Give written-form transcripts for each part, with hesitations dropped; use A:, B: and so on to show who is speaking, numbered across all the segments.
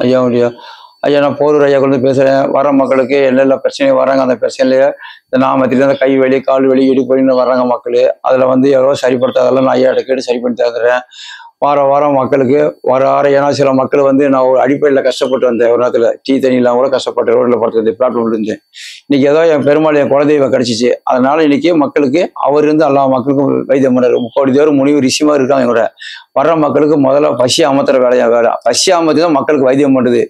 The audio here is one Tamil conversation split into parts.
A: ஐயா ஐயா ஐயா நான் போரூர் ஐயா கொண்டு பேசுகிறேன். வர மக்களுக்கு எல்லா பிரச்சனையும் வராங்க. அந்த பிரச்சனையிலேயே இந்த நாமத்திலேயே அந்த கை வலி கால் வலி இடுப்பு வலின்னு வர்றாங்க மக்கள். அதில் வந்து எவ்வளோ சரிப்படுத்தாதெல்லாம் நான் ஐயாட்ட கேட்டு சரி பண்ணி தந்துடுறேன். வாரம் மக்களுக்கு ஏன்னா சில மக்கள் வந்து நான் ஒரு அடிப்படையில் கஷ்டப்பட்டு வந்தேன். ஒரு நேரத்தில் டீ தண்ணி இல்லாமல் கூட கஷ்டப்பட்டு ரோட்டில் படுத்து வந்தேன், பிளாட்ஃபார்மில் இருந்தேன். இன்னைக்கு ஏதோ என் பெருமாள் என் குலதெய்வம் கிடைச்சிச்சு. அதனால இன்னைக்கு மக்களுக்கு அவர் இருந்து எல்லா மக்களுக்கும் வைத்தியம் பண்ணார். 30 பேர் முனிவு ரிஷிமா இருக்காங்க. என்னோட வர்ற மக்களுக்கு முதல்ல பசி அமர்த்துற வேலை பசி அமர்த்தி தான் மக்களுக்கு வைத்தியம் பண்ணுறது.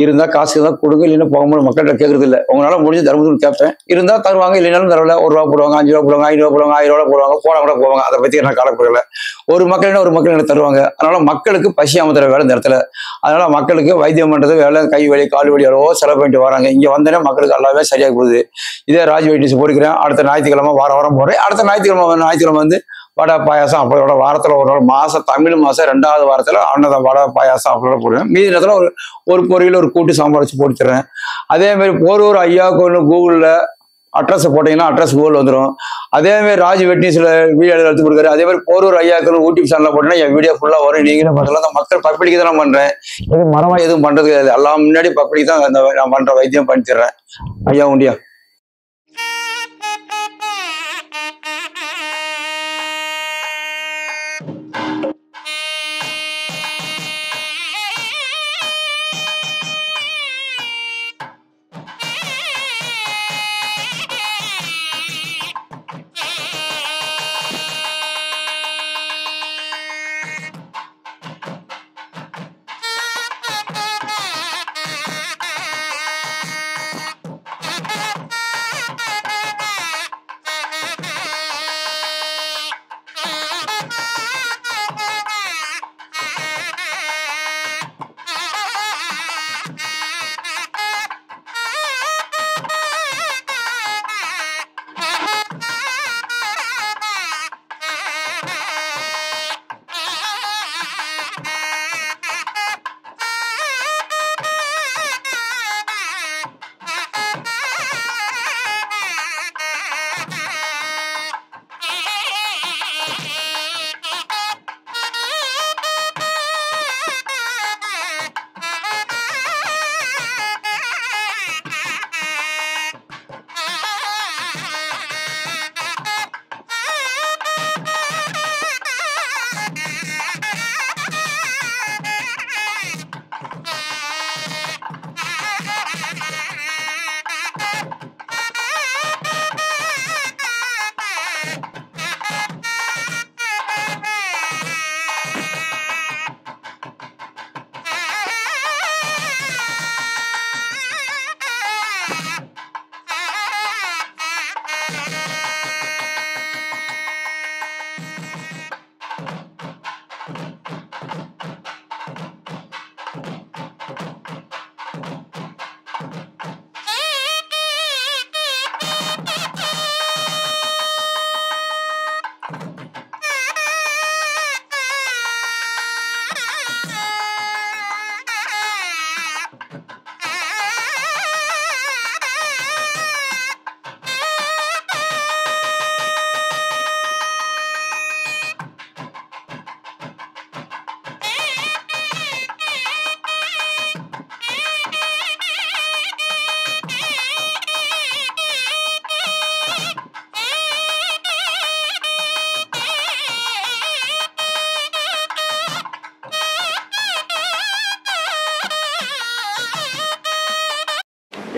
A: இருந்தால் காசு தான் கொடுங்க, இல்லைன்னா போகும்போது மக்கள்கிட்ட கேட்கறது இல்லை. உங்களால் முடிஞ்ச தர்மத்துக்கு கேட்பேன். இருந்தால் தருவாங்க, இல்லைனாலும் தரல. 1 ரூபா போடுவாங்க, 5 ரூபா போடுவாங்க, 5 ரூபா போடுவாங்க, 1000 ரூபா போடுவாங்க, போட கூட போவாங்க. அதை பற்றி நான் கவலைப்படல. ஒரு மக்கள் எனக்கு தருவாங்க. அதனால மக்களுக்கு பசி அமர்த்துற வேலை இந்த இடத்துல. அதனால மக்களுக்கு வைத்தியம் பண்றது வேலை, கை வலி கால் வலி எவ்வளோ செலவு பண்ணிட்டு வராங்க. இங்க வந்தேன்னா மக்களுக்கு எல்லாமே சரியாக போகுது. இதே ராஜ் வைத்தியஸ் போடுக்கிறேன். அடுத்த ஞாயிற்றுக்கிழமை வாரம் போடுறேன். அடுத்த ஞாயிற்றுக்கிழமை வந்து வடை பாயாசம் அப்பளோட வாரத்தில் ஒரு நாள் தமிழ் மாதம் 2வது வாரத்தில் அன்னதான் வடை பாயாசம் அப்பளோட போடுவேன். மீதி நேரத்தில் ஒரு பொரியல் ஒரு கூட்டு சாம்பார் வச்சு போட்டுறேன். அதே மாதிரி போரூர் ஐயாவுக்கு ஒன்று கூகுளில் அட்ரஸ் போட்டீங்கன்னா அட்ரஸ் கூகுள் வந்துடும். அதேமாதிரி ராஜ் வெட்னிஸில் வீடியோ எடுத்து கொடுக்குறாரு. அதே மாதிரி போரூர் ஐயாவுக்கு யூடியூப் சேனலில் போட்டீங்கன்னா என் வீடியோ ஃபுல்லாக வரும். நீங்களும் பார்க்கலாம். அந்த மக்கள் பப்ளிக்கு தான் நான் பண்ணுறேன். எதுவும் மரமாக எதுவும் பண்ணுறது கிடையாது. எல்லாம் முன்னாடி பப்ளிக் தான் நான் பண்ணுற வைத்தியம் பண்ணிடுறேன். ஐயா உண்டியா.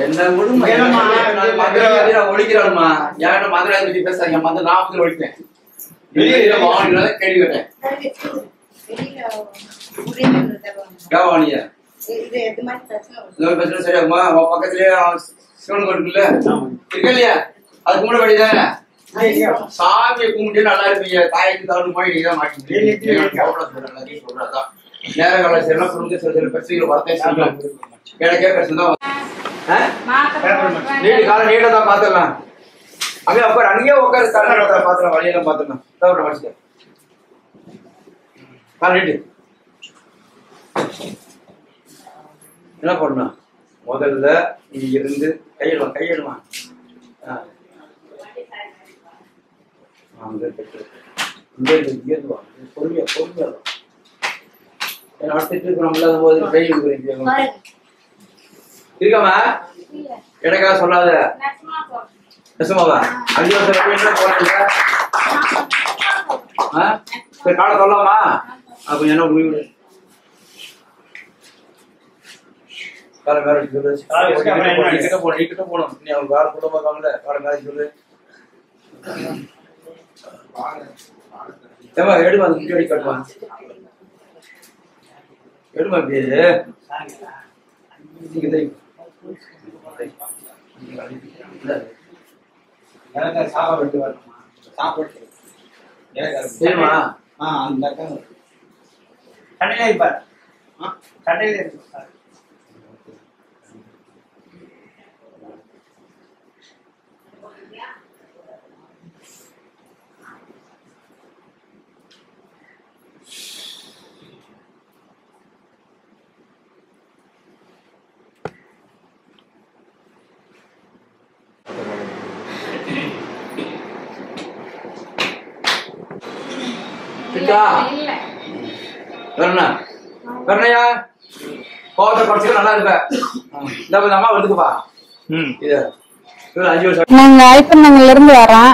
A: என்ன ஒழிக்கிறாளுமா யார்கிட்ட மதுரை பத்தி பேசுறாங்க. மந்த நான் ஒழிப்பேன். கேள்வி கேட்டேன். சரியாகுமா? பக்கத்துலயே சிவன் கோயில் இருக்கு இல்லையா? அது கும்பிட வேண்டியதானே? சாமியை கும்பிட்டு நல்லா இருப்பீங்க. தாய்க்கு தவறு போய் நீதான் மாட்டீங்க. சொல்றதான் நேர கால சில குடும்ப சில பிரச்சனைகள் வரத்தே சொல்லலாம். எனக்கே பிரச்சனை தான். காலை நீட்டை தான் பாத்துடலாம். அங்கே உட்கார், அங்கேயே உட்காரு. தலைநடத்தை பாத்துலாம், வழியெல்லாம் பாத்துலாம். தவிர மடிச்சுக்க. காலை நீட்டு. என்ன பண்ணணும்? முதல்ல நீ இருந்து கையிடுமா பொறுமையா இருக்காமா எனக்கா சொல்லாத நெசமாவா 5 வருஷம் என்ன போறீங்க காலை சொல்லலாமா அப்ப என்ன முடிவு காலை வேற கிட்ட போனோம் நீ அவங்க வேற கூட பார்க்காமல காலை மேலே சொல்லு ஏமா எடுமா அந்த முடி கட்டுமா எடுமா பேரு நீங்க தெரியும் சாப்பிட்டு வரணுமா சாப்பிட்டு சரிமா அந்த கடையில இருப்பார் கடையில இருக்கு வரணையா கோவத்தை குறைச்சிக்க நல்லா இருப்ப இந்த அம்மா வந்துக்குப்பா இது 5 வருஷம்
B: நாங்க ஐப்பன்னங்கள்ல இருந்து வரோம்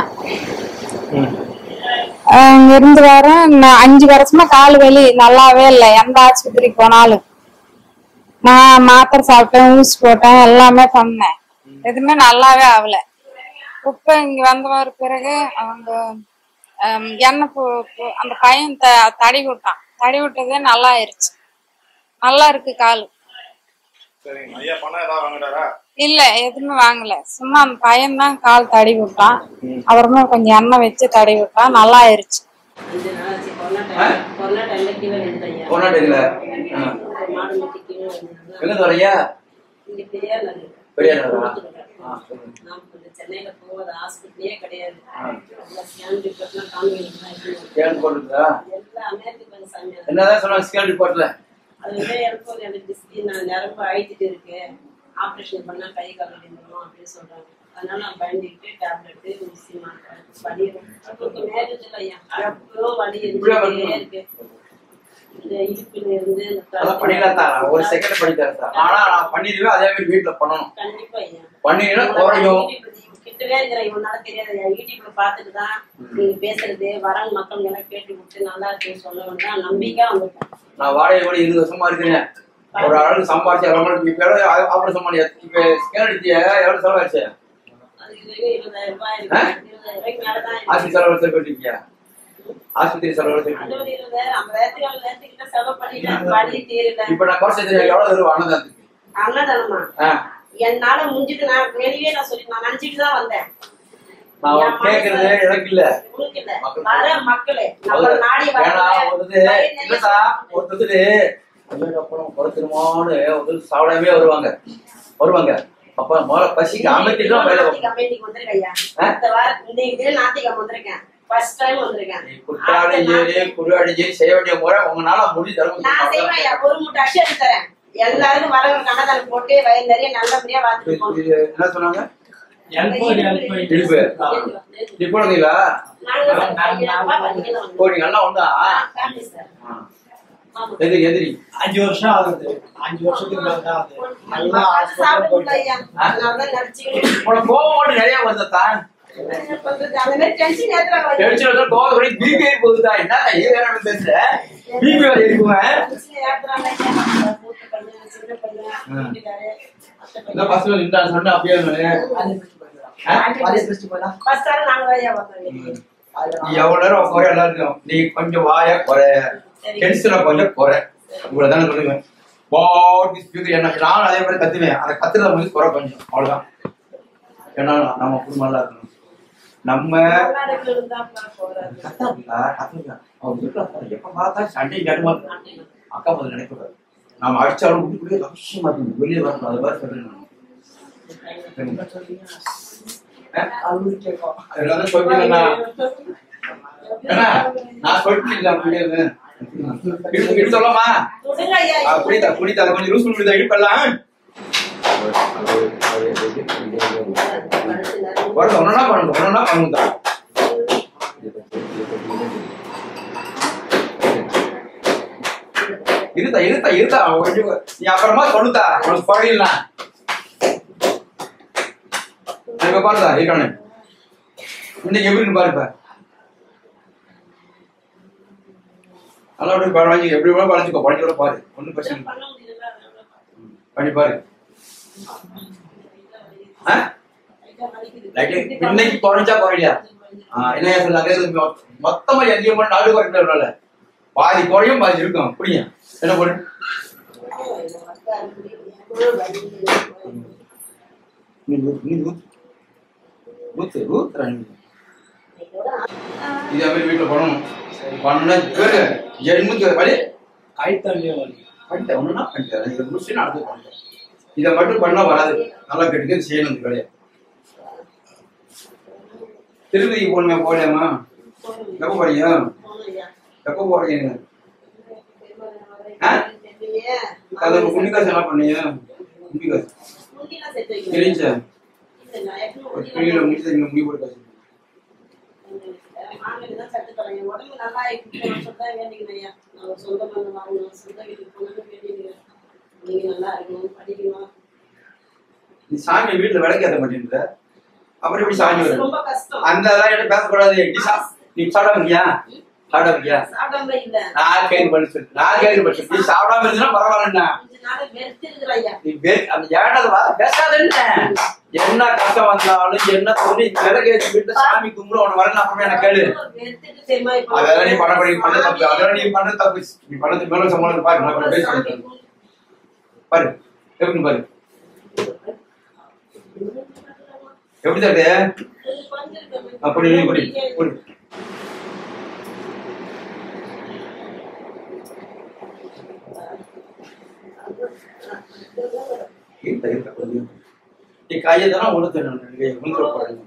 B: அங்க இருந்து வரோம் 5 வருஷமா கால் வலி நல்லாவே இல்லை எந்த ஆஸ்பத்திரிக்கு போனாலும் நான் மாத்திரை சாப்பிட்டேன் ஊசி போட்டேன் எல்லாமே பண்ணேன் எதுவுமே நல்லாவே ஆகல இப்ப இங்க வந்த பிறகு அவங்க எண்ணெய் அந்த பையன் தடி விட்டான் தடி விட்டதே நல்லா ஆயிருச்சு நல்லா இருக்கு காலு இல்ல எதுவுமே வாங்கல சும்மா அந்த பையன் தான் கால் தடி விட்டான் அப்புறமா கொஞ்சம் எண்ணெய் வச்சு தடி விட்டான் நல்லா ஆயிருச்சு
C: சென்னையில போகாத ஹாஸ்பிட்டலே கிடையாது அது வந்து எனக்கு நரம்பு அழிச்சிட்டு இருக்கு ஆப்ரேஷன் பண்ணா கை கால் நின்றுடும் அப்படின்னு சொல்றாங்க அதனால நான் பயந்துக்கிட்டு டேப்லெட் ஊசி மாட்டேன் மேரேஜ்ல எப்போ வலி இருக்கு இந்த இடுப்புல இருந்து
A: ஒரு செகண்ட் பண்ணித்தரேன் ஆனா நான் பண்ணிடுவேன் அதே மாதிரி வீட்டுல பண்ணணும்
C: கண்டிப்பா ஐயா
A: பண்ணினா குறையும்
C: கிட்டவே இருக்கிற இவனால தெரியாது யூடியூப்ல பாத்துட்டுதான் நீங்க பேசுறது வரவங்க மக்கள் எல்லாம் கேட்டு விட்டு நல்லா இருக்குன்னு சொல்ல நம்பிக்கை வந்துட்டேன்
A: நான் வாடகை ஓடி 20 வருஷமா இருக்கிறேன் ஒரு ஆளுக்கு சம்பாதிச்சு இப்ப ஆபரேஷன் பண்ணி இப்ப ஸ்கேன் அடிச்சிய எவ்வளவு செலவாச்சு ஆஸ்பத்திரி செலவு போயிட்டீங்க ஆஸ்பத்திரி செலவு இப்ப நான் குறைச்ச எவ்வளவு தருவோம் அன்னதானத்துக்கு
C: அன்னதானமா என்னால முடிஞ்சிட்டு நான் வெளியே நான் சொல்லி நான் நினைச்சிட்டு தான் வந்தேன்
A: கேக்குறது எனக்கு இல்ல
C: வர மக்களே நம்ம நாடி
A: ஒருத்தரு குறைச்சிருமான்னு ஒரு சாப்பிடவே வருவாங்க அப்ப முதல்ல பசிக்கு அமைச்சிட்டு வேலை
C: வந்திருக்கேன் ஃபர்ஸ்ட் டைம் வந்திருக்கேன்
A: குருவாடி செய்ய வேண்டிய முறை உங்களால முடிஞ்சு
C: நான் செய்வேன் ஒரு மூட்டை அரிசி எடுத்து தரேன் எல்லாருக்கும் வரவங்க கண்ணதானம் போட்டு வயல் நிறைய நல்லபடியா பார்த்துட்டு
A: என்ன சொன்னாங்க எதிரி 5 வருஷம் ஆகுது 5 வருஷத்துக்கு கோவம் நிறைய வருதான் போகுதா என்ன பேசுற எவ்வளவு நேரம் குறை எல்லாருக்கும் நீ கொஞ்சம் வாய குறை டென்ஷனை கொஞ்சம் குறை இவ்வளவுதானே சொல்லுவேன் நானும் அதே மாதிரி கத்துவேன் அந்த கத்துறத வந்து குறை கொஞ்சம் அவ்வளவுதான் ஏன்னா நம்ம குடும்பம் நல்லா இருக்கணும் நம்ம எப்ப பார்த்தா சண்டை கேட்டுமா அக்கா முதல்ல நினைக்கூடாது நாம அடிச்சாலும் வீட்டுக்குள்ளே ரகசியமா இருக்கணும் வெளியே வரணும் அது மாதிரி சொல்றேன் நான் சொல்லிட்டு சொல்லலாமா குடித்தா கொஞ்சம் யூஸ் பண்ணி இடுப்பெல்லாம் ஒன்னா பண்ணுங்க இருத்தா நீ அப்புறமா சொல்லுதா உனக்கு குறையிலாம் இப்ப பாருதா இருக்கானு இன்னைக்கு எப்படின்னு பாருப்ப நல்லா பரவாயில்ல எப்படி கூட பழச்சிக்கோ பழச்சி கூட பாரு ஒன்னும் பிரச்சனை பண்ணி பாரு இன்னைக்கு குறைஞ்சா குறையா என்ன சொல்ல மொத்தமா எங்கேயும் பண்ண நாடு குறைக்கல பாதி குறையும் பாதி இருக்கும் புரியும் என்ன பண்ணு இதே மாதிரி வீட்டுல பண்ணணும் பண்ண வழி ஒண்ணுன்னா பண்ணிட்டேன் இதை மட்டும் பண்ணா வராது நல்லா கட்டுக்கு செய்யணும் இந்த வேலையை திருப்பதிக்கு போகணுமே போகலையாமா எப்ப போறீங்க எப்ப போறீங்க குண்டிகாசு என்ன பண்ணீங்க குண்டிகாசு தெரிஞ்சா முடிவு போட்டு நீ சாமி வீட்டுல விளக்கேற்ற மாட்டேன்ற அப்புறம் எப்படி சாமி வரும் அந்த பேசக்கூடாது நீ சாப்பிடாம நான் கேள்வி பண்ணி நீ சாப்பிடாம இருந்தா பரவாயில்லண்ணா அந்த ஏடாத பேசாத என்ன கஷ்டம் வந்தாலும் என்ன தோணி விளக்கேற்றி வீட்டுல சாமி கும்பிடு உன வரல அப்புறமே என்ன கேளு அதெல்லாம் நீ பண்ண தப்பு அதெல்லாம் நீ பண்ண தப்பு நீ பண்ணதுக்கு மேல சம்பளம் பாரு நான் பேச பாரு எப்படி பாரு எப்படி தட்டு அப்படி நீ கையெல்லாம் உளுந்துட போறேன்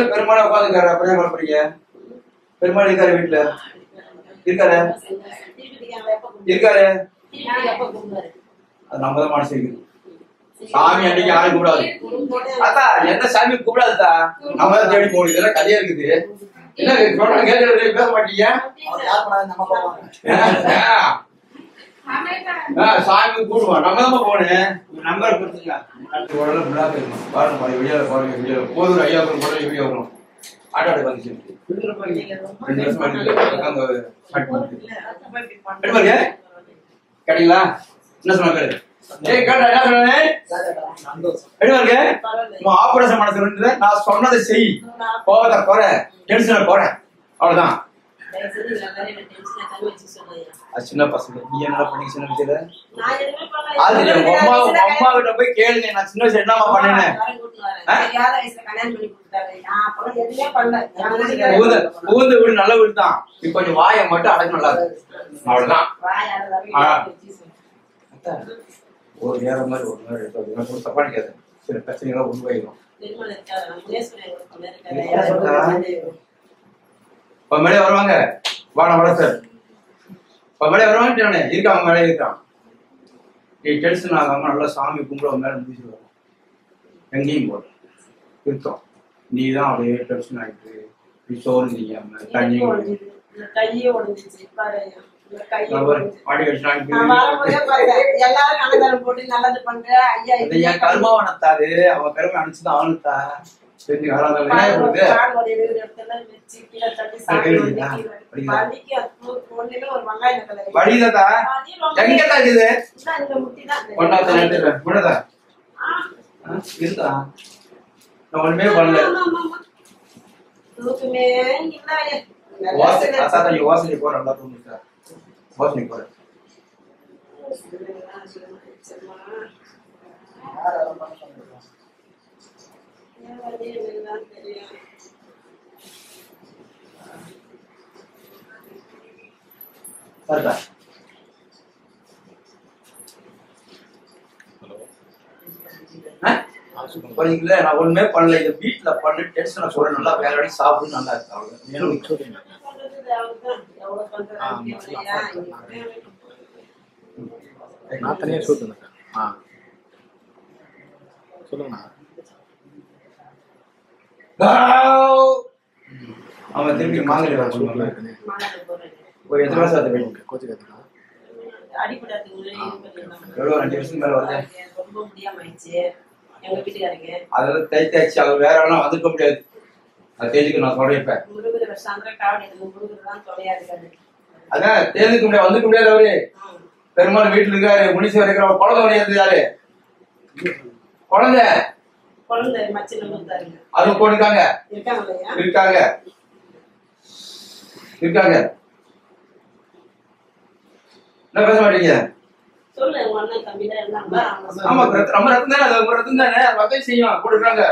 A: பெருமாள் உட்காந்துக்காரு அப்படியே குழப்பறீங்க பெருமாள் இருக்காரு வீட்டுல இருக்காரு அது நம்ம தான் மனசு இருக்குது சாமி அன்னைக்கு யாரும் கூப்பிடாது அத்தா எந்த சாமி கூப்பிடாதுதா நம்ம தான் தேடி போகணும் இதெல்லாம் கதையா இருக்குது என்ன கேட்கறது பேச மாட்டீங்க சாமி கூடுவோம் நம்ம தான் போனேன் நம்பர் கொடுத்துருங்க பாருங்க போதும் ஐயா வீடியோ வரும் ஆட்டோ வந்துச்சு கேட்டீங்களா என்ன சொன்னாரு ஆபரேஷன் பண்ண சொல்லிட்டு நான் சொன்னதை செய் கோவத்தை குறை டென்ஷனை குறை அவ்வளவுதான் சின்ன பசங்க நீ என்ன பண்ணி சின்ன வயசுல அது அம்மா கிட்ட போய் கேளுங்க நான் சின்ன வயசுல என்னமா பண்ணேன் ஊந்து வீடு நல்ல வீடு தான் இப்ப கொஞ்சம் வாயை மட்டும் அடக்க நல்லா இருக்கு அவ்வளவுதான் ஒரு நேரம் மாதிரி ஒரு நேரம் தப்பாடிக்காது சில பிரச்சனைகள் உருவாயிடும் இப்ப மேலே வருவாங்க வாடா வர சார் இப்ப மேலே வருவாங்க இருக்காங்க மேலே இருக்கான் நீ டென்ஷன் ஆகாம நல்லா சாமி கும்பிட மேல முடிச்சு எங்கேயும் போற இருக்கோம் நீ தான் அப்படியே டென்ஷன் ஆயிட்டு நீ சோறு செய்யாம தண்ணி
C: கையே உடஞ்சிச்சு பாரு
A: கருமாவனத்தாரு அவன் பெருமை அனுப்பிச்சுதான் அவனுத்தா வழிதா எங்கதா இருக்குது இருந்தா நான் ஒண்ணுமே பண்ணல வாசனை போற நல்லா தூங்குறா வாசனை போற நான் ஒண்ணுமே பண்ணல இந்த வீட்டுல பண்ணு டென்ஷனை சொல்ற நல்லா வேற சாப்பிடு நல்லா இருக்கு
C: எவ்வளவு பண்றாங்க இல்லையா?
D: நான் தனியாக சொல்லுங்கக்கா. சொல்லுங்கண்ணா.
A: அவன் திருப்பி மாங்கல்
C: மாலை போடுறேன்.
A: ஒரு எத்தனை வருஷம் ஆகுது போய்?
D: கோச்சு கற்றுக்கலாம்.
C: அடிப்படாதுக்கு முன்னாடி
A: எவ்வளோ 2 வருஷம் மேல வருது.
C: ரொம்ப முடியாம ஆயிடுச்சு எங்க வீட்டுக்காரங்க.
A: அதெல்லாம் தைத்தாச்சு. அது வேற எல்லாம் வந்துருக்க முடியாது. அது தேதிக்கு நான் சொல்றேன். இப்ப
C: முருகர் சாயந்தரம் காவடி முருகர் தான் தொலையா இருக்காரு.
A: அதான் தேதிக்கு முடியாது, வந்துக்க முடியாது. அவரு பெருமாள் வீட்டுல இருக்காரு, முனிசவர் இருக்கிற குழந்தை வரையாது. யாரு குழந்தை?
C: குழந்தை மச்சில வந்தாருங்க.
A: அது போட்டுருக்காங்க.
C: இருக்காங்க
A: இருக்காங்க இருக்காங்க. என்ன பேச மாட்டீங்க?
C: சொல்லு உங்க அண்ணன் தம்பி தான் இருந்தாங்களா?
A: ஆமா, நம்ம ரத்தம் தானே. அது ஒரு ரத்தம் தானே. வகை செய்யும் போட்டுருக்காங்க.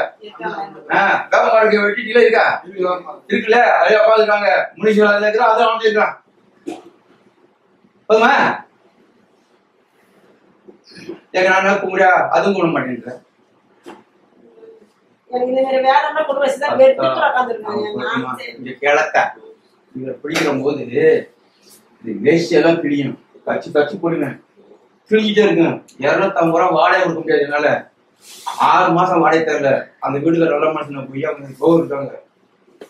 A: கவர்மெண்ட் வெட்டிட்டு இருக்கா இருக்குல்ல. அதே அப்பா இருக்காங்க. முனிசவர் இருக்கிறா, அதான் வந்து இருக்கான். போதுமா? எங்க நான் கும்பிடா அதுவும் கும்பிட மாட்டேன்.
C: எனக்கு இந்த மாதிரி வேலை எல்லாம் கொண்டு வச்சுதான் வெறுத்துட்டு உட்காந்துருக்காங்க.
A: இங்க கிழக்க இவரை பிடிக்கிற போது இந்த வேஷ்டி எல்லாம் பிடிக்கணும். கச்சி கச்சி போடுங்க. கிழிஞ்சிட்டே இருக்குங்க. 250 ரூபா வாடகை கொடுக்க முடியாது என்னால. 6 மாசம் வாடகை தரல. அந்த வீட்டுக்கு நல்ல மனுஷன் போய் அவங்க கோவில் இருக்காங்க.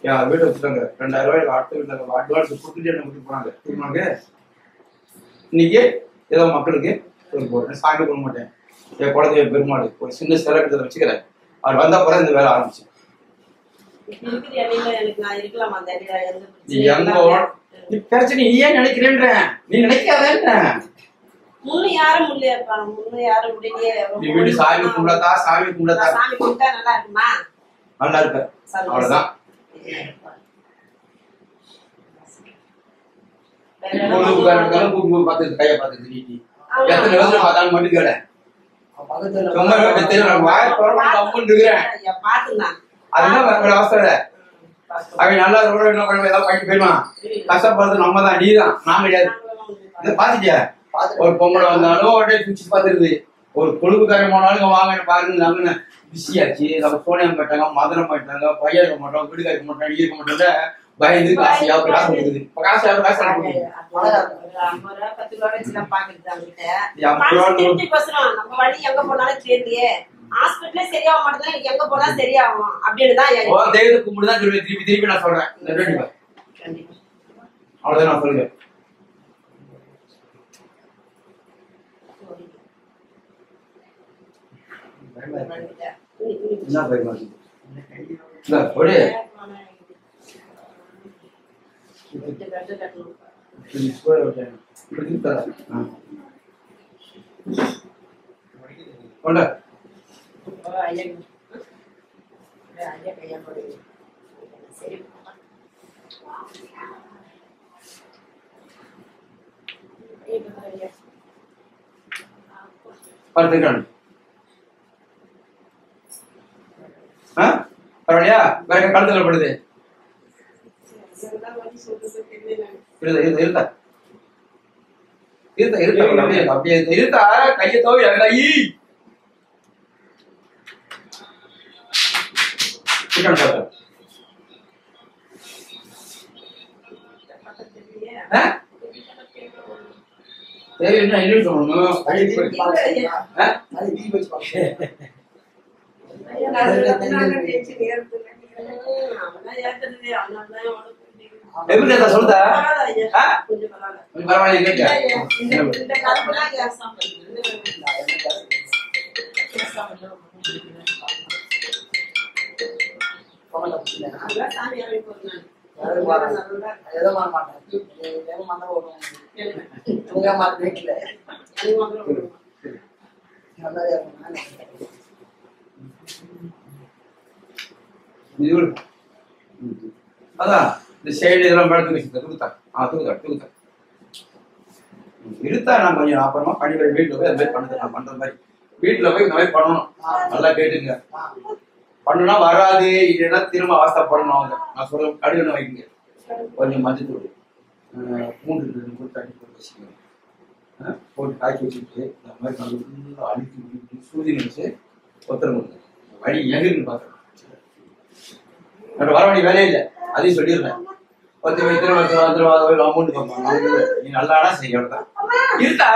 A: என் வீட்டை வச்சுட்டாங்க. 2000 ரூபாய் அடுத்த வீட்டுல அட்வான்ஸ் கொடுத்துட்டு என்ன விட்டு போனாங்க. இன்னைக்கு ஏதோ மக்களுக்கு போடுறேன். சாமி கொடுக்க மாட்டேன். என் குழந்தைய பெருமாள் ஒரு சின்ன சிலை எடுத்து வச்சுக்கிறேன். அவர் வந்த பிறகு இந்த வேலை ஆரம்பிச்சேன். பிரச்சனை நீ ஏன் நினைக்கிறேன்ற? நீ நினைக்காத.
C: முன்னு யாரும் முடியப்பா. முன்னு யாரும் முடியலையே.
A: நீ வீட்டு சாமி கும்பிடத்தா, சாமி கும்பிடத்தா.
C: சாமி கும்பிட்டா நல்லா இருக்குமா?
A: நல்லா இருக்க. அவ்வளவுதான். பார்த்து கைய பார்த்து நீட்டி எத்தனை வருஷம் பார்த்தாலும் மட்டும் கேட அதுதான் அவசர. அவன் நல்லா ஏதாவது பண்ணி போயிடுவான். கஷ்டப்படுறது நம்ம தான், நீ தான், நான் கிடையாது. இதை பாத்துட்டியா? ஒரு பொம்பளை வந்தாலும் உடனே பிடிச்சி பாத்துருது. ஒரு கொழுப்புக்காரன் போனாலும் வாங்க பாருங்க. நம்ம பிஸியாச்சு. நம்ம சோனியம் போயிட்டாங்க, மதுரம் போயிட்டாங்க, பையன் இருக்க மாட்டோம், வீடுக்கார இருக்க மாட்டோம், இருக்க மாட்டோம். பயந்து காசு யாவது காசு கொடுக்குது. காசு யாவது காசு
C: நம்ம வழி எங்க போனாலும் தெரியலையே. ஹாஸ்பிட்டலே சரியாக மாட்டேன், எங்க போனா சரியாகும் அப்படின்னு தான்
A: தெய்வத்தை கும்பிட்டுதான் திருப்பி திருப்பி நான் சொல்றேன். அவ்வளவுதான் நான் சொல்லுங்க. என்ன பயமா ஒரு பரவாயில்லையா? வேற கழுத்துல படுது அப்படியே இருத்தா கைய தோவி கை சரி என்ன என்ன சொல்லணும். எப்படி சொல்லுதா? பரவாயில்ல அதான் இந்த சைடு இதெல்லாம் தூக்குத்தா தூக்குத்தா இருத்தா. நான் கொஞ்சம் அப்புறமா பண்ணிக்கிற வீட்டுல போய் அது மாதிரி பண்ணுறது. நான் பண்ற மாதிரி வீட்டுல போய் இந்த மாதிரி பண்ணணும். நல்லா கேட்டுங்க. பண்ணுனா வராது. இல்லைன்னா திரும்ப அவஸ்தைப்படணும். அவங்க நான் சொல்ற கடுகு வைக்குங்க. கொஞ்சம் மஞ்சத்தூள் பூண்டு போட்டு தண்ணி போட்டு வச்சுக்கோங்க. போட்டு காய்ச்சி வச்சுட்டு இந்த மாதிரி நல்லா அழுத்தி சூதி வச்சு ஒத்துறவங்க வழி எங்கிருந்து பார்க்கணும். வர வேண்டிய வேலையே இல்லை. அதையும் சொல்லிடுறேன். 10 வயசுல 10 ரூபா அமௌண்ட் பார்ப்பாங்க. நீ நல்லாடா செய்யறதான் இருக்கா?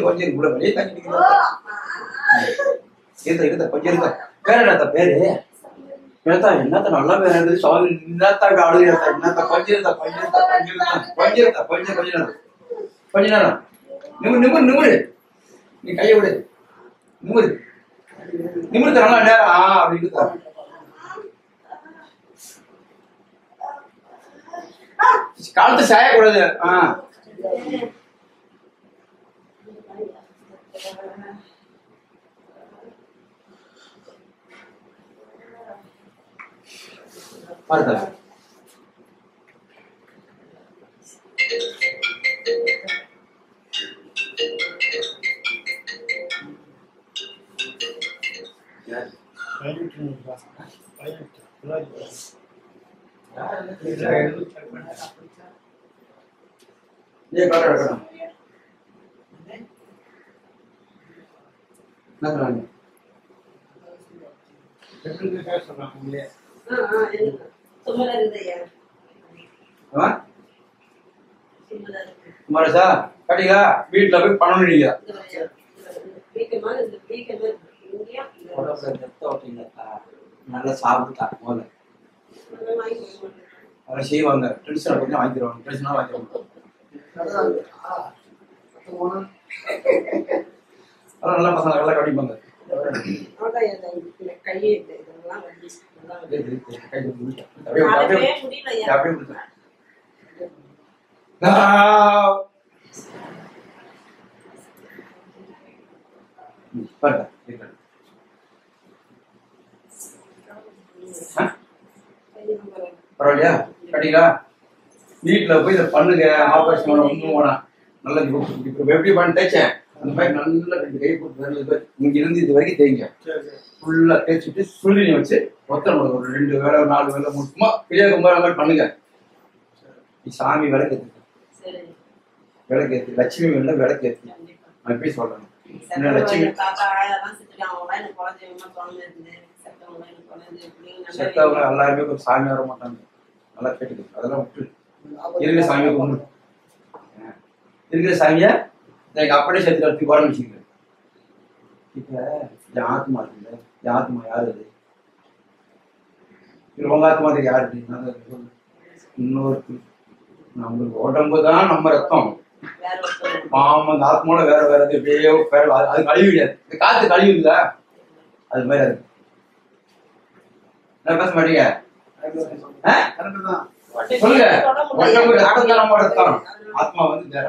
A: கொஞ்சம் கூட வெளியே தங்கிட்டு இருந்த கொஞ்சம் இருக்க. பேர் என்னத்த பேரு? என்னத்த நல்லா பேர் இருந்தது சாமி. என்னத்த ஆடு என்னத்த கொஞ்ச நேரம் நிமிரு. நீ கையை விடு. நிமிரு நல்லா நேரம் அப்படின்னு காலத்து சாயக்கூடாது. பாருங்க குமாரசா கட்டிங்களா? வீட்டுல போய் பணம் நல்லா சாப்பிட்டா முதல்ல அதை செய்வாங்க. ட்ரெடிஷனல் கொஞ்சம் வாங்கிடுவாங்க. ட்ரெடிஷனல் வாங்கிடுவாங்க. அதெல்லாம் நல்லா பசங்க நல்லா கடிப்பாங்க. பரவாயில்லையா? கட்டிங்களா? வீட்டுல போய் இதை பண்ணுங்க. ஆபரேஷன் ஒன்றும் போனா நல்லா எப்படி பண்ணி தேய்ச்சேன் அந்த மாதிரி நல்லா 2 கை போட்டு இங்க இருந்து இது வரைக்கும் தேய்ங்க. ஃபுல்லா தேய்ச்சிட்டு சுள்ளி வச்சு மொத்தம் ஒரு 2 வேலை 4 வேலை முக்கியமா பெரிய மாதிரி பண்ணுங்க. சாமி விளக்கேத்து லட்சுமி வேலை விளக்கேத்து. நான் எப்படி சொல்றேன் லட்சுமி செத்தவங்க எல்லாருமே ஒரு சாமி வர மாட்டாங்க. நல்லா கேட்டுக்கு அதெல்லாம் விட்டு இருக்கிற சாமியை கும்பிடு. இருக்கிற சாமிய எனக்கு அப்படியே சேர்த்து கருத்து குறை வச்சுக்கிறேன். இப்ப ஆத்மா இருக்குல்ல, ஆத்மா யாரு? அது உங்க ஆத்மா யாரு? இன்னொரு நம்மளுக்கு உடம்புதான் நம்ம ரத்தம். ஆமா, அந்த ஆத்மாவோட வேற வேற அது கழிவு கிடையாது. இந்த காத்து கழிவுல அது மாதிரி அது பேச மாட்டீங்க. சொல்லுங்க. நம்ம ரத்தம் ஆத்மா வந்து வேற.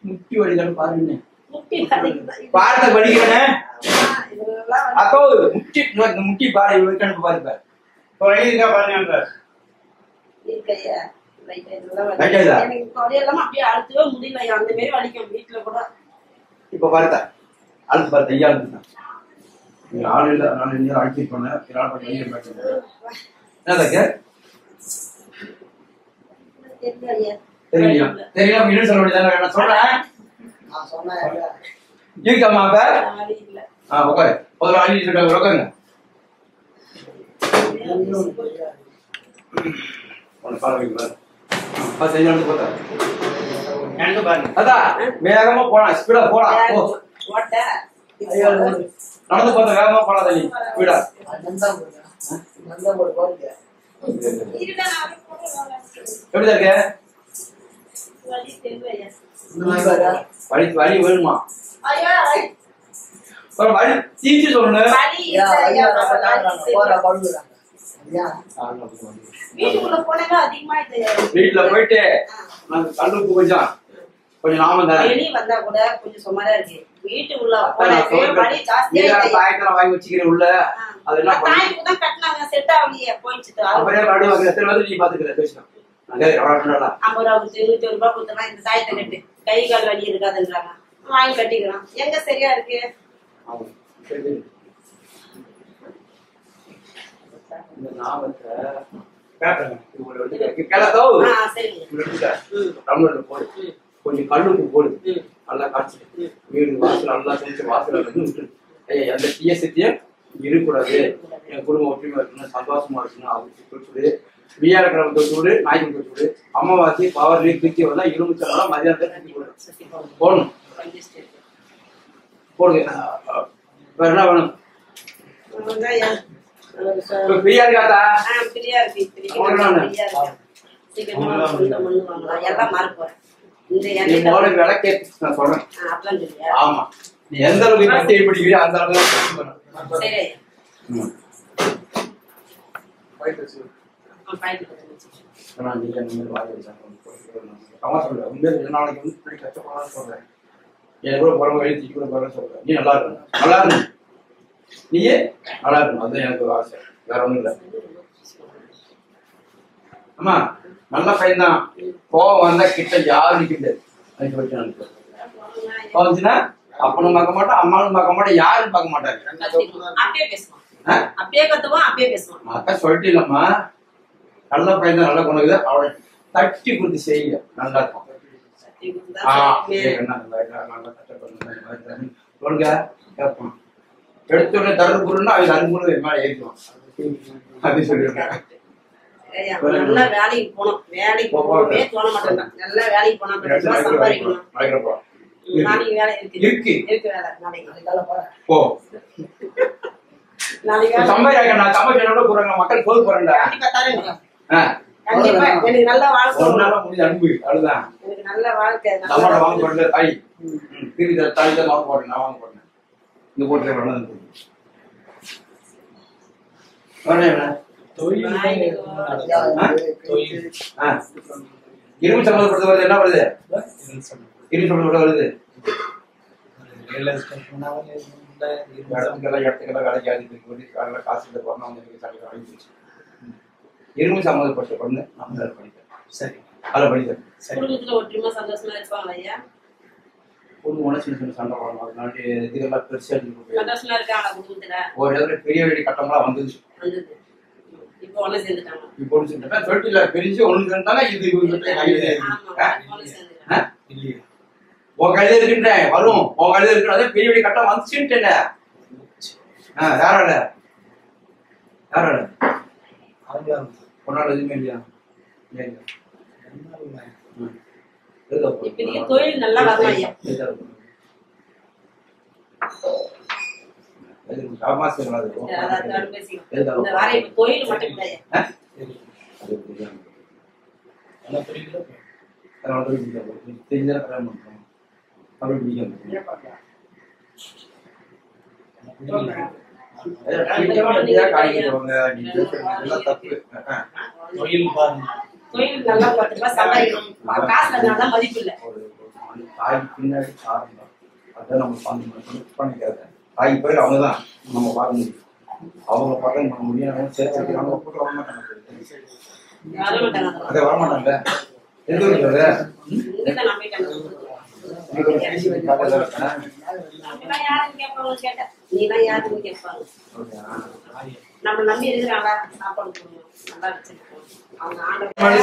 A: முட்டி வழிதான் பாருங்க. பாரத படிக்கிறேன் அப்போ முட்டி பாரு வைக்கணும் பாருங்க. இப்ப பாருங்க அழுத்து பாரு தையா அழுத்துதான். ஆள் இல்ல நான் அழைச்சி போனேன். என்னதாக்க தெரியலையா? தெரியல இன்னும் சொல்ல வேண்டியதாங்க. நான் சொல்றேன் இருக்காமா அப்ப உட்காரு. முதல்ல அழிட்டு இருக்காங்க உட்காருங்க. வேகமா போலாம், ஸ்பீடா போலாம். நடந்து பார்த்தா வேகமா போலாம். தண்ணி ஸ்பீடா எப்படிதான் இருக்க? வழி வேணுமா? வழி தீச்சு சொல்லு. வீட்டுல போயிட்டு கல்லுக்கு கொஞ்சம் நாம வந்தா கூட கொஞ்சம் சுமாரா இருக்கு. வீட்டுக்குள்ள வாங்கி வச்சுக்கிறேன் உள்ள. அதெல்லாம் செட் ஆகலையே போயிடுச்சு. நீ பாத்துக்கிற பேசலாம். 50 ரூபா 100 ரூபாய் கொடுத்தா இந்த சாயத்தை கட்டு கை கால் வலி இருக்காதுன்றாங்க. வாங்கி கட்டிக்கலாம். எங்க சரியா இருக்கு? கொஞ்சம் கல்லுப்பு போடு, நல்லா காய்ச்சிட்டு வீடு வாசல் நல்லா செஞ்சு வாசல் விட்டுரு. எந்த தீய சத்தியம் இருக்கக்கூடாது, என் குடும்பம் ஒற்றுமையா இருக்கணும், சந்தோஷமா இருக்கணும் அப்படின்னு சொல்லி வியாழக்கிழமை தொட்டு ஞாயிற்று தொட்டு அமாவாசை பவர்லயும் தூக்கி வந்தா இரும்புச்சலாம் மதியானத்தை போடணும். போடுங்க. வேற என்ன வேணும்? ஃப்ரீயா இருக்காதா?
C: ஃப்ரீயா இருக்கு.
A: நான் சொல்றேன். ஆமா, நீ எந்த அளவுக்கு கட்டி பிடிக்கிறியோ அந்த அளவுக்கு நாளைக்கு வந்து கஷ்டப்படான்னு சொல்றேன். என் கூட போறவங்க எழுதி கூட போறேன்னு சொல்றேன். நீ நல்லா இருக்கணும், நல்லா இருக்கணும், நீயே நல்லா இருக்கணும். அதுதான் எனக்கு ஒரு ஆசை, வேற ஒண்ணும் இல்லை. ஆமா, நல்ல பையன் தான். கோவம் வந்தா கிட்ட யாரும் நிக்க முடியாது. கோவச்சுன்னா அப்பனும் பார்க்க மாட்டோம், அம்மாவும் பார்க்க மாட்டோம், யாரும் பார்க்க மாட்டாங்க. அக்கா சொல்லிட்டு இல்லம்மா, நல்ல பையன் தான், நல்ல குணக்குது, அவளை தட்டி கொடுத்து செய்யுங்க, நல்லா இருக்கும். சொல்லுங்க கேட்பான். எடுத்தோடனே தருப்புருன்னா அவங்க அரும்புரு மேல ஏறிக்குவான் அப்படின்னு சொல்லிருக்கேன்.
C: நல்லா வேலைக்கு போனோம், வேலைக்கு போகவே தோண மாட்டேன். நல்லா வேலைக்கு போனா சம்பாதிக்கணும். நாளைக்கு வேலை இருக்கு வேலை.
A: போ மக்கள் போது போறேன்டா.
C: கண்டிப்பா எனக்கு நல்ல வாழ்க்கை,
A: முடிஞ்ச அனுபவி அவ்வளவுதான்.
C: எனக்கு நல்ல வாழ்க்கை.
A: வாங்க போறேன் தாய் திருப்பி தாய் தான் வாங்க போறேன். நான் வாங்க போறேன். இங்க போட்டு இரும்பு சம்பந்தப்பட்டது வருது. என்ன வருது? இரும்பு சம்பந்தப்பட்ட வருது. இடத்துக்கெல்லாம் வேலைக்கு காசு இரும்பு சம்பந்தப்பட்ட பொண்ணு நம்ம படித்தேன். சரி, அதை படித்தேன்.
C: குடும்பத்துல ஒற்றுமை சந்தோஷமா இருப்பாங்களா ஐயா?
A: குடும்பம் சின்ன சின்ன சண்டை போடணும். அதனால இதெல்லாம் பெருசா
C: சந்தோஷமா இருக்காங்க குடும்பத்துல.
A: ஒரு இடத்துல பெரிய பெரிய கட்டம்லாம் வந்துச்சு.
C: இப்போ ஒண்ணு சேர்ந்துட்டாங்க.
A: இப்போ ஒண்ணு சேர்ந்துட்டா சொல்லிட்டு பிரிஞ்சு ஒண்ணு சேர்ந்தாலும் இது உன் கழுத இருக்குன்றேன் வரும். உன் கழுத இருக்கிற பெரிய பெரிய கட்டம் வந்துச்சுன்னு யாரால யாரால பொண்ணால எதுவுமே இல்லையா?
C: தொழில் நல்லா வரலாம் ஐயா. தொழில் மட்டும் தொழில் நல்லா 10 ரூபாய் சம்பாதிக்கணும். காசுல தான் மதிப்பு இல்லை.
A: தாய்க்கு பின்னாடி காரணம் தான். அதை நம்ம பண்ணிக்கிறது. தாய்க்கு பிறகு அவங்கதான் நம்ம பார்க்க முடியும். அவங்க பார்க்க பண்ண முடியும். சேர்த்து அவங்க போட்டு வர மாட்டாங்க. அதை வரமாட்டாங்க. எந்த ஊருக்கு
C: நம்ம நம்பி இருக்கிறாங்க. சாப்பாடு போடணும், நல்லா வச்சிருக்கோம்.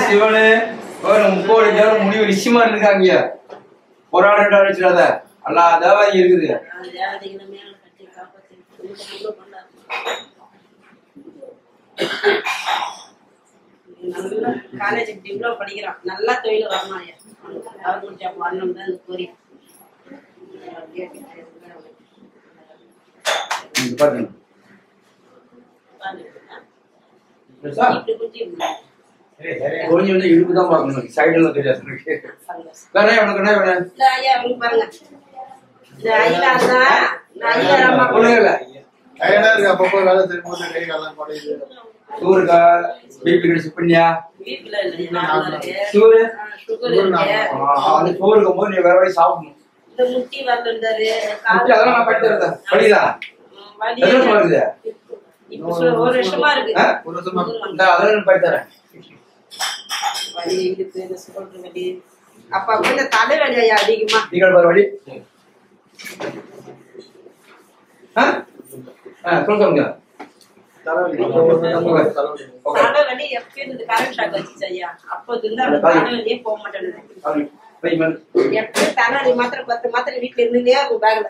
A: சிவனு முடிவு நிச்சயமா இருக்காங்க. போராட வச்சிடாத, அல்லா தேவாதி இருக்குது.
C: காலேஜ் டிப்ளமோ படிக்கிறான். நல்லா தொழில் வரணும். கவர்மெண்ட் ஜாப் வரணும் தான் கோரி.
A: கொஞ்சம் இழுப்புதான் பார்க்கணும். சைடுல தெரியாது. சோறுக்கும் போது நீ வேற வழி சாப்பிடணும். அதெல்லாம் நான் படிக்கிறேன். படிதா
C: ஒரு வருஷமா இருக்கு.
A: அதெல்லாம் படித்தரேன்.
C: வலி இருக்கு, சொல்ற வலி. அப்ப கொஞ்சம் தலைவலி அதிகமா.
A: நீங்கள் பாரு வலி. சொல்லுங்க.
C: தலைவலி எப்ப இருந்து கரண்ட் ஷாக் வச்சுச்சு ஐயா. அப்போ இருந்தா தலைவலியே போக மாட்டேங்குது. எப்பயும் தனாடி மாத்திரை 10 மாத்திரை வீட்டுல இருந்துட்டே இருக்கும் பேக்ல.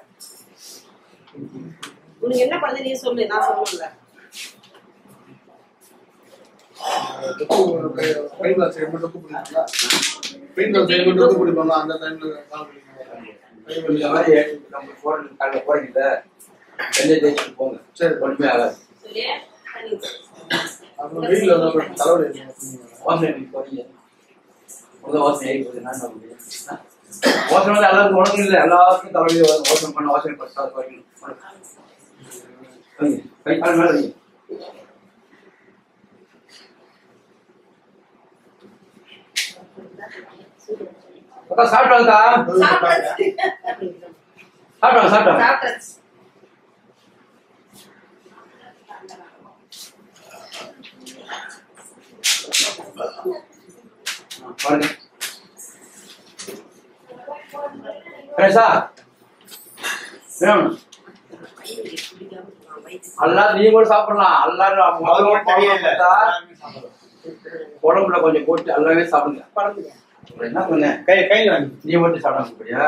C: உனக்கு என்ன பண்ணுது நீ சொல்லு, நான் சொல்லுவேன்ல.
A: போங்க சரி ஒண்ணுமே ஆகாது. ஓசனை வந்து எல்லாருக்கும் உடம்பு இல்லை, எல்லாருக்கும் தலைவலி ஓசனை பண்ண ஓசனை கை கால் மேல வைங்க. சாப்பிட்டாங்க எல்லாரும் நீ கூட சாப்பிடலாம். எல்லாரும் உடம்புல கொஞ்சம் போட்டு எல்லாமே சாப்பிடுங்க. என்ன பண்ண கையில நீ மட்டும் சாப்பிடாம போறியா?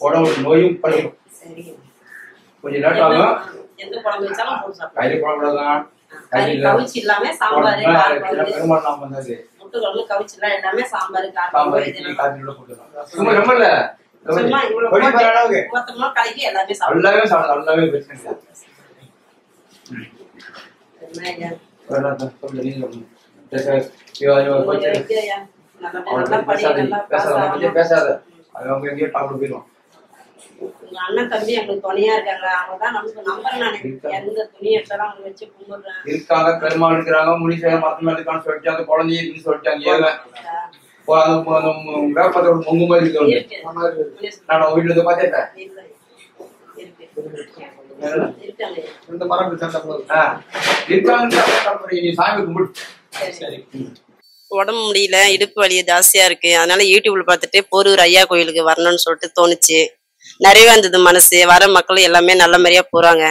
A: உடம்பு நோயும் பண்ணிடும். கொஞ்சம் லேட் ஆகும்.
C: எந்த குழம்பு வச்சாலும் போட்டு சாப்பிடுங்க.
A: கையில குழம்புதான்
C: கவிச்சு இல்லாம சாம்பார்,
A: பெருமாள் வந்தது
C: முட்டை குழம்பு கவிச்சு எல்லாம் எல்லாமே சாம்பார்,
A: சும்மா ரொம்ப இல்ல
C: மொத்தமா கலக்கி எல்லாமே
A: எல்லாமே சாப்பிடலாம். எல்லாமே பிரச்சனை பேசாத. அவங்க எங்கேயோ டாக்டர் போயிடுவான்.
C: உங்க அண்ணன் தம்பி எங்களுக்கு துணையா இருக்காங்க. அவங்கதான் நமக்கு நம்பர். நான் எந்த துணி எடுத்தாலும் அவங்க வச்சு கும்பிடுறேன்.
A: இருக்காங்க, பெருமாள் இருக்கிறாங்க, முடிச்ச மத்தமா இருக்கான்னு சொல்லிட்டு அந்த குழந்தைய இருக்குன்னு சொல்லிட்டாங்க. வேப்பத்தோட பொங்கு மாதிரி இருக்கு. நான் வீட்டுல இருந்து பாத்தேன்.
C: உடம்பு முடியல, இடுப்பு வலி ஜாஸ்தியா இருக்கு. அதனால யூடியூப்ல பார்த்துட்டு போரூர் ஐயா கோயிலுக்கு வரணும்னு சொல்லிட்டு தோணுச்சு. நிறைய இருந்தது மனசு. வர மக்களும் எல்லாமே நல்ல மாதிரியா போறாங்க.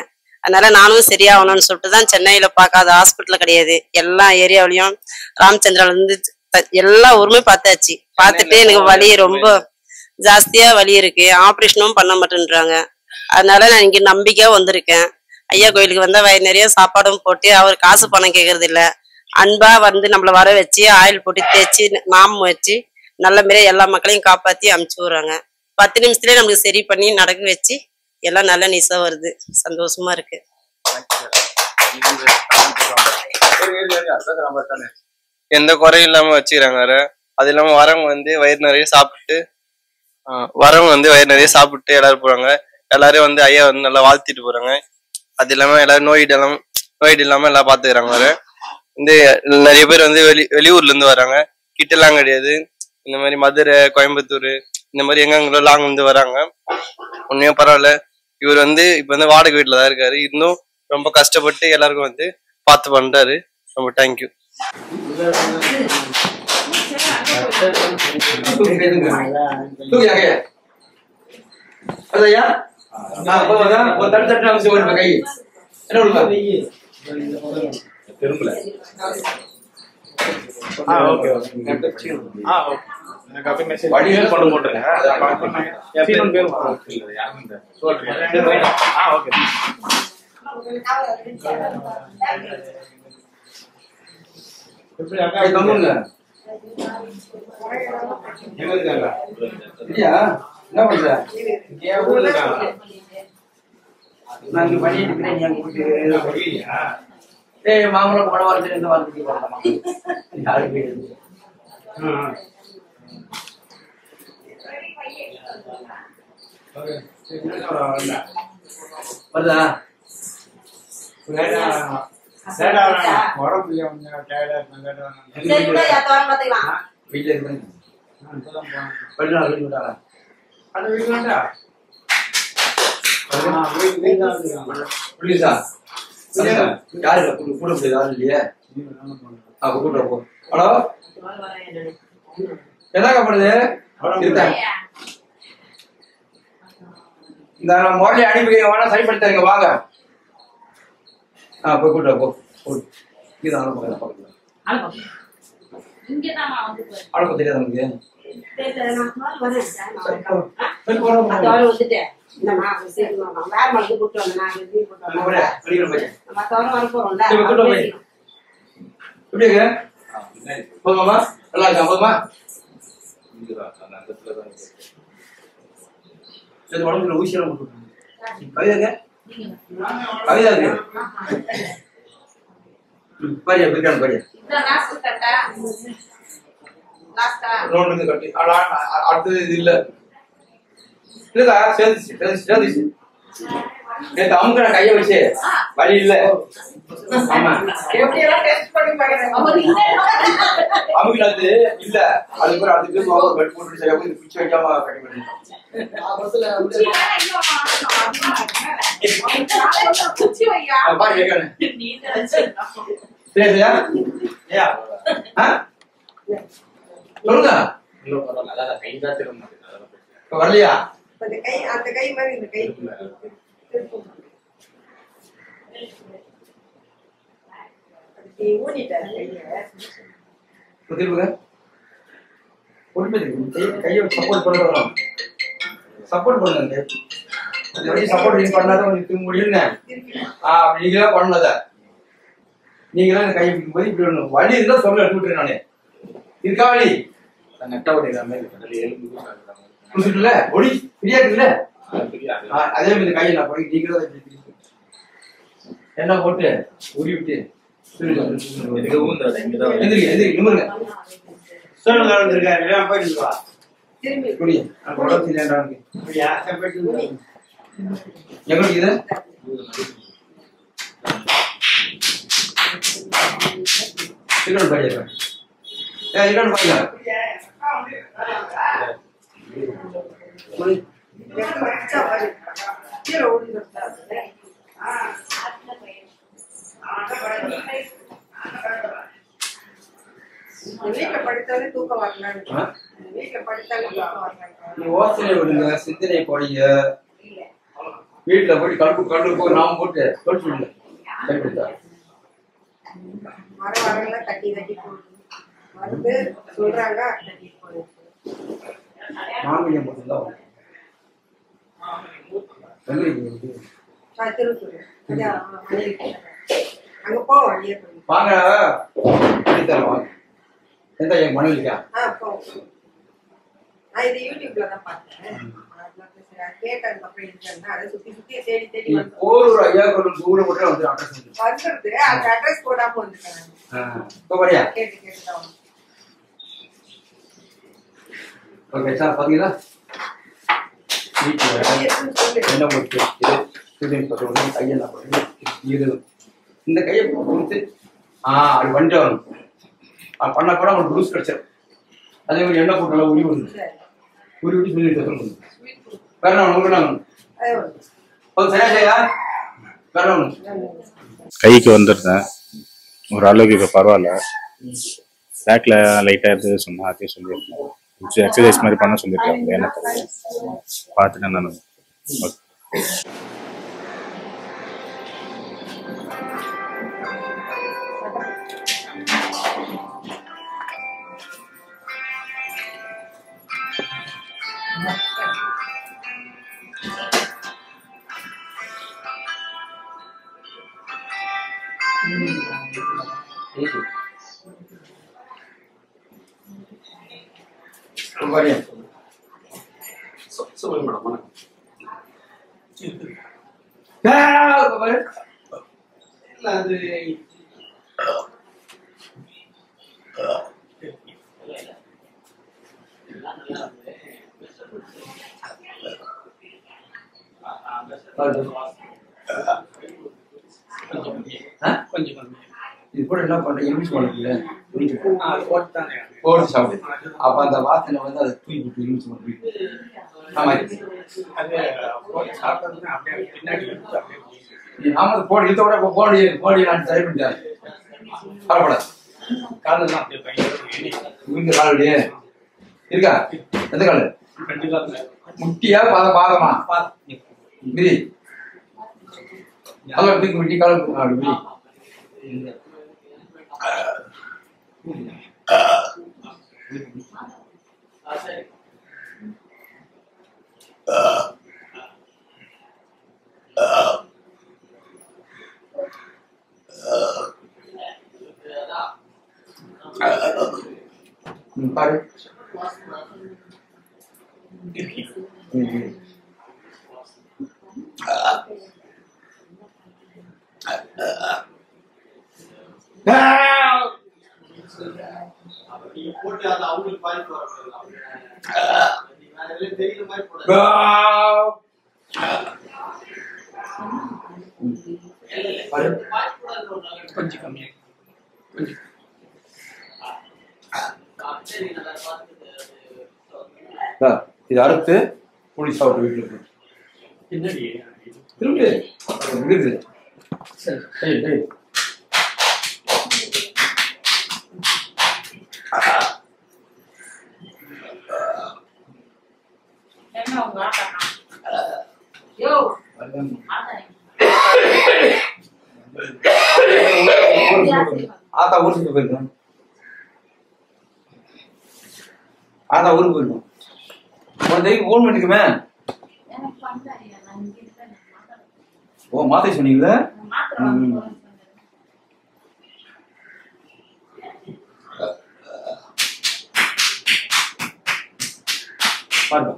C: அதனால நானும் சரியாகணும்னு சொல்லிட்டு தான் சென்னையில பார்க்காத ஹாஸ்பிட்டல் கிடையாது, எல்லா ஏரியாவிலையும் ராமச்சந்திரால இருந்து எல்லா ஊருமே பார்த்தாச்சு. பார்த்துட்டு எனக்கு வலி ரொம்ப ஜாஸ்தியா வலி இருக்கு. ஆப்ரேஷனும் பண்ண மாட்டேன்றாங்க. அதனால நான் இங்க நம்பிக்கையா வந்திருக்கேன். ஐயா கோயிலுக்கு வந்தா வயிறு நிறைய சாப்பாடும் போட்டு அவர் காசு பணம் கேட்கறது இல்ல, அன்பா வந்து நம்மள வர வச்சு ஆயில் போட்டு தேய்ச்சி நாமம் வச்சு நல்ல முறையா எல்லா மக்களையும் காப்பாத்தி அமுச்சு விடுறாங்க. 10 நிமிஷத்துலயே நமக்கு சரி பண்ணி நடக்க வச்சு எல்லாம் நல்ல நிசா வருது. சந்தோஷமா இருக்கு.
E: எந்த குறையும் இல்லாம வச்சுக்கிறாங்க. அது இல்லாம வரவங்க வந்து வயிறு நிறைய சாப்பிட்டு எல்லாரும் போறாங்க. எல்லாரும் வந்து ஐயா வந்து நல்லா வாழ்த்திட்டு போறாங்க. அது இல்லாம எல்லாரும் நோயிட்டு இல்லாம எல்லாம் பாத்துக்கிறாங்க. இந்த நிறைய பேர் வந்து வெளியூர்ல இருந்து வராங்க, கிட்டலாம் கிடையாது. இந்த மாதிரி மதுரை, கோயம்புத்தூர் இந்த மாதிரி எங்கெங்களோ லாங் வந்து வராங்க. உண்மையா பரவாயில்ல. இவர் வந்து இப்ப வந்து வாடகை வீட்டுல தான் இருக்காரு. இன்னும் ரொம்ப கஷ்டப்பட்டு எல்லாருக்கும் வந்து பார்த்து பண்றாரு. ரொம்ப தேங்க்யூ. மாமூலம் படம் வரது வருதா? வீட்டுல இருக்கு யாரு கூட யாரு இல்லையே? கூட்ட போ. ஹலோ, என்னக்கா பண்ணுது? இந்த முரளி அனுப்பி வேணா சரிப்படுத்தாங்க. வாங்க
A: போய் கூட்டா போ. இங்கதான் பக்கத்துல. அழகு தெரியாது நமக்கு. போதுமா? நல்லா இருக்கா? போதுமா? உடம்புல ஊசியெல்லாம் போட்டு கவிதாங்க கவிதா இருக்கு பாரியா பிரிக்கான பாரியா கட்டி அடுத்தது இது இல்ல இல்லக்கா சேர்ந்துச்சு நேற்று அமுக்க நான் கையை வச்சு வழி இல்ல ஆமா அமுக்கினது இல்ல அதுக்கு அடுத்து கட்டி போட்டு சரியா போய் பிடிச்சி வைக்காம கட்டி பண்ணி சொல்லுங்க வரலையா
F: அந்த கை மாதிரி இந்த கை
A: கையை சப்போர்ட் பண்ணுறோம் சப்போர்ட் பண்ணுங்க சப்போர்ட் பண்ணாதான் கொஞ்சம் முடியுங்க அப்படி நீங்களா பண்ணல நீங்களா இந்த கையை பிடிக்கும் போது இப்படி ஒண்ணு வலி இருந்தா சொல்ல எடுத்து விட்டுறேன் நானு இருக்கா வலி நெட்டா ஒடிக்கல ஒடி ஃப்ரீயா இருக்குல்ல அதே மாதிரி கையை நான் போய் நீங்களும் என்ன போட்டு உரி விட்டு நிமிருங்க எங்களுக்கு இது இன்னொன்று பாருங்க இன்னொன்று பாருங்க
F: வீட்டுல படித்தாலே தூக்கம் வரலான்னு வீட்டுல படித்தாலே தூக்கம் வரலாம்
A: யோசனை விடுங்க சிந்தனை போடுங்க வீட்டுல போய் கடுப்பு போய் நாம போட்டு சொல்லிடுங்க
F: வர வரலாம் தட்டி தட்டி போடுது வந்து சொல்றாங்க தட்டி போடுது
A: மாமியம் போட்டுதான்
F: அங்க போ வழியே
A: வாங்க வாங்க எந்த என் மனைவிக்கா
F: நான் இது யூடியூப்ல தான் பார்த்தேன் கேட்டதுக்கு அப்புறம் இருக்கேன்னா அதை சுத்தி சுத்தி தேடி தேடி
A: ஒரு ஐயா கொஞ்சம் தூரம் கூட வந்து அட்ரஸ்
F: வந்துருது அந்த அட்ரஸ் போடாம வந்துட்டேன்
A: இப்போ வரியா
F: கேட்டு கேட்டுதான்
A: ஓகே சார் பாத்தீங்களா என்ன முடிச்சு கையை இந்த கையை கொடுத்து அப்படி பண்ணிட்டு வரணும் பண்ண கூட உங்களுக்கு லூஸ் கிடைச்சிடும் அதே மாதிரி எண்ணெய் போட்டு உரி விடணும் உரி விட்டு சொல்லிட்டு சொல்லணும் வேற சரியா செய்யா வேற
D: கைக்கு வந்துருந்தேன் ஒரு அளவுக்கு இப்போ பரவாயில்ல பேக்ல லைட்டாக இருந்தது சொன்னா அதையும் சொல்லியிருந்தேன் கொஞ்சம் எக்ஸசைஸ் மாதிரி பண்ண சொல்லியிருக்காங்க என்ன பார்த்துட்டேன் நான் இது கூட என்ன பண்ற யூஸ் பண்ணல போட்டு சாப்பிடு அப்ப அந்த வாசனை வந்து அதை தூக்கி விட்டு யூஸ் பண்ணி ஆமா போடு இதோட போடி போடி நான் ட்ரை பண்ணிட்டேன் பரவாயில்ல காலெல்லாம் இந்த காலடியே இருக்கா எந்த காலு முட்டியா பாதமா மிதி
A: அதை தூக்கி விட்டி காலம் அப்படி விடி. பாரு கொஞ்சம் கம்மியா இது அறுத்து புளி சாப்பிட்டு வீட்டுல திரும்பி இருக்குது. ஆத்தா ஊருக்கு போயிருக்கோம். ஆத்தா ஊருக்கு போயிருக்கோம். ஒரு தைக்கு ஃபோன் பண்ணிக்குமே. ஓ மாத்தை சொன்னீங்களா? பாருங்க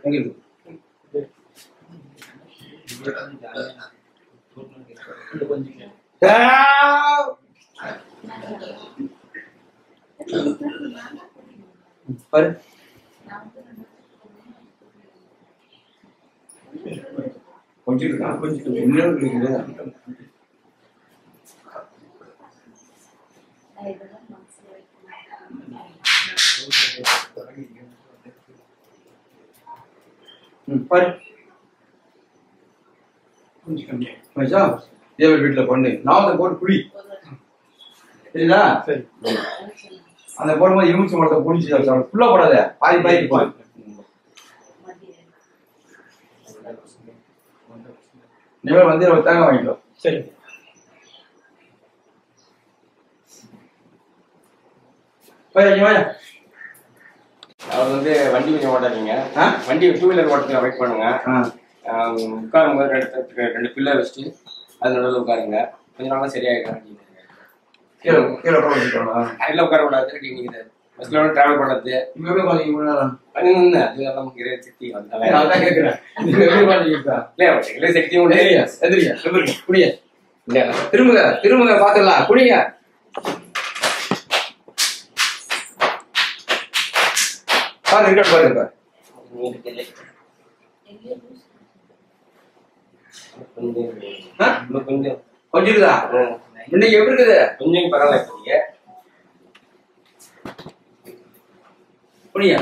A: எங்க இருக்கு? பாரு கொஞ்சம் இருக்கா? கொஞ்சம் இன்னும் இருக்குல்ல. பாரு கொஞ்சம் கம்மியா மச்சா தேவர் வீட்டுல பண்ணு. நான் போட்டு புளி சரிங்களா? சரி அந்த போடும்போது எலுமிச்சை மரத்தை புளிச்சு ஃபுல்லா போடாத, பாதி பாதி இருப்பான். இனிமேல் வந்து தேங்காய் வாங்கிட்டோம். சரி
G: அவர் வந்து வண்டி கொஞ்சம் ஓட்டாதீங்க. வண்டி டூ வீலர் ஓட்டத்துல அவாய்ட் பண்ணுங்க. உட்காரும் போது ரெண்டு பில்லர் வச்சுட்டு அது நடுவில் உட்காருங்க. கொஞ்ச நாளா சரியாயிடும். அதில் உட்கார கூடாது. நீங்க பஸ்ல டிராவல் பண்றது சக்தி
A: திரும்புங்க திரும்புங்க பாத்துடலாம். குடிங்க பாருங்க பாருங்க.
G: கொஞ்சம்
A: கொஞ்சம் இருக்குதா? இன்னைக்கு எப்படி இருக்குது?
G: கொஞ்சம் பரவாயில்ல.
A: புரியா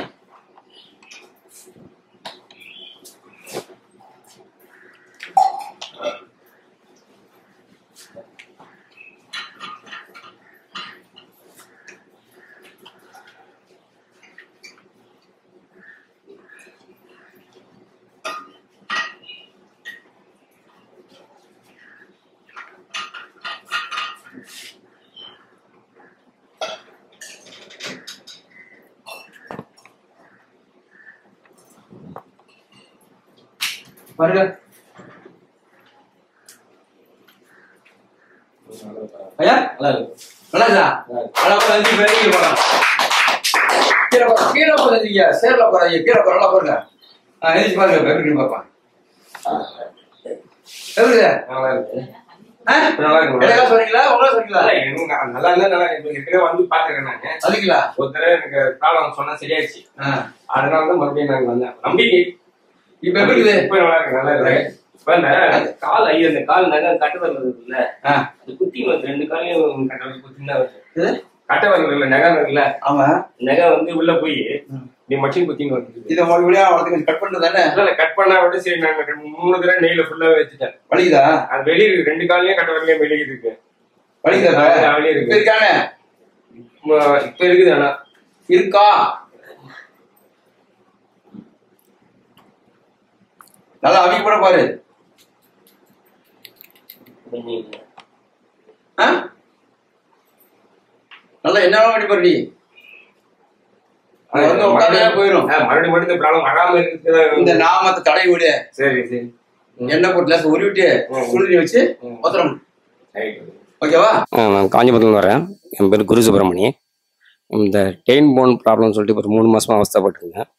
A: பாருங்க ஐயா நல்லா இருக்கு. நல்லா இருக்கா? நல்லா போய் கீழே போறேன். கீழே போறீங்க சேர்ல போறாங்க. கீழே போற நல்லா பாருங்க. எழுதி பாருங்க எப்படி பார்ப்பேன். எப்படி
G: நல்லா இருக்கு.
A: நல்லா இருக்கு. சொன்னீங்களா உங்களா சொன்னீங்களா?
G: நல்லா இருந்தா நல்லா ஏற்கனவே வந்து பாத்துக்கிறேன் நாங்க. அதுக்குங்களா ஒரு தடவை எனக்கு ப்ராப்ளம் சொன்னா சரியாயிடுச்சு. அதனாலதான் மறுபடியும் நாங்க வந்தேன். நம்பிக்கை இப்ப எப்படி இருக்குது? இப்ப நல்லா இருக்கு. நல்லா இருக்கு. இப்ப இந்த கால் ஐயோ இந்த கால் நகை கட்டவரல் இருக்குல்ல, அது குத்தி வந்து ரெண்டு காலையும் கட்டவரல் குத்தினா வருது. கட்டவரல் இல்ல நகை இருக்குல்ல, ஆமா நகை வந்து உள்ள போய் நீ மச்சின் குத்தின்னு வருது. இதை மறுபடியும் அவளுக்கு கட் பண்றதானே? இல்ல கட் பண்ணா விட சரி. நாங்க 3 தடவை நெய்ல ஃபுல்லா வச்சுட்டேன். வலிக்குதா? அது வெளியே இருக்கு. ரெண்டு காலையும் கட்டவரலையும் வெளியே இருக்கு. வலிக்குதா? வெளியே இருக்கு. இருக்கானே இப்ப இருக்குது. ஆனா இருக்கா? நல்லா அவிக்க கூட பாரு.
A: நல்லா என்ன பண்ணி போறடி வந்து உட்காந்து போயிடும்.
G: மறுபடியும் மட்டும் இந்த ப்ராப்ளம் வராம இருக்குது.
A: இந்த நாமத்தை தடை விடு.
G: சரி சரி.
A: எண்ணெய் போட்டு லேசா உருவிட்டு சுடுதண்ணி வச்சு பத்திரம். ஓகேவா?
H: நான் காஞ்சிபுரத்துலேருந்து வரேன். என் பேர் குரு சுப்பிரமணியம். இந்த டெயின் போன் ப்ராப்ளம் சொல்லிட்டு ஒரு 3 மாசமா அவஸ்தைப்பட்டிருந்தேன்.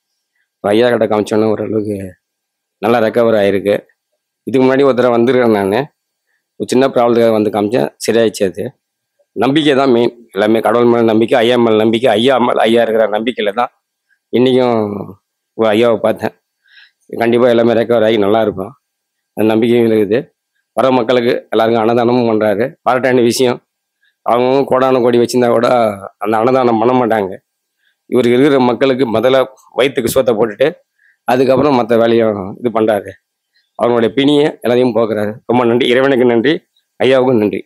H: ஐயா கிட்ட காமிச்சோன்னே ஓரளவுக்கு நல்லா ரெக்கவர் ஆகிருக்கு. இதுக்கு முன்னாடி ஒரு தடவை வந்துருக்கேன். நான் ஒரு சின்ன ப்ராப்ளத்துக்காக வந்து காமிச்சேன், சரியாயிடுச்சு. அது நம்பிக்கை தான் மெயின். எல்லாமே கடவுள் மேலே நம்பிக்கை, ஐயா மேலே நம்பிக்கை. ஐயா இருக்கிற நம்பிக்கையில் தான் இன்றைக்கும் ஐயாவை பார்த்தேன். கண்டிப்பாக எல்லாமே ரெக்கவர் ஆகி நல்லா இருக்கும். அந்த நம்பிக்கையும் இருக்குது. வர மக்களுக்கு எல்லாருக்கும் அன்னதானமும் பண்ணுறாரு. பாராட்ட வேண்டிய விஷயம். அவங்க கோடான கோடி வச்சுருந்தா கூட அந்த அன்னதானம் பண்ண மாட்டாங்க. இவருக்கு இருக்கிற மக்களுக்கு முதல்ல வயிற்றுக்கு சோத்தை போட்டுட்டு அதுக்கப்புறம் மற்ற வேலையும் இது பண்ணுறாரு. அவங்களுடைய பிணியை எல்லாத்தையும் போக்குறாரு. ரொம்ப நன்றி. இறைவனுக்கு நன்றி, ஐயாவுக்கும் நன்றி.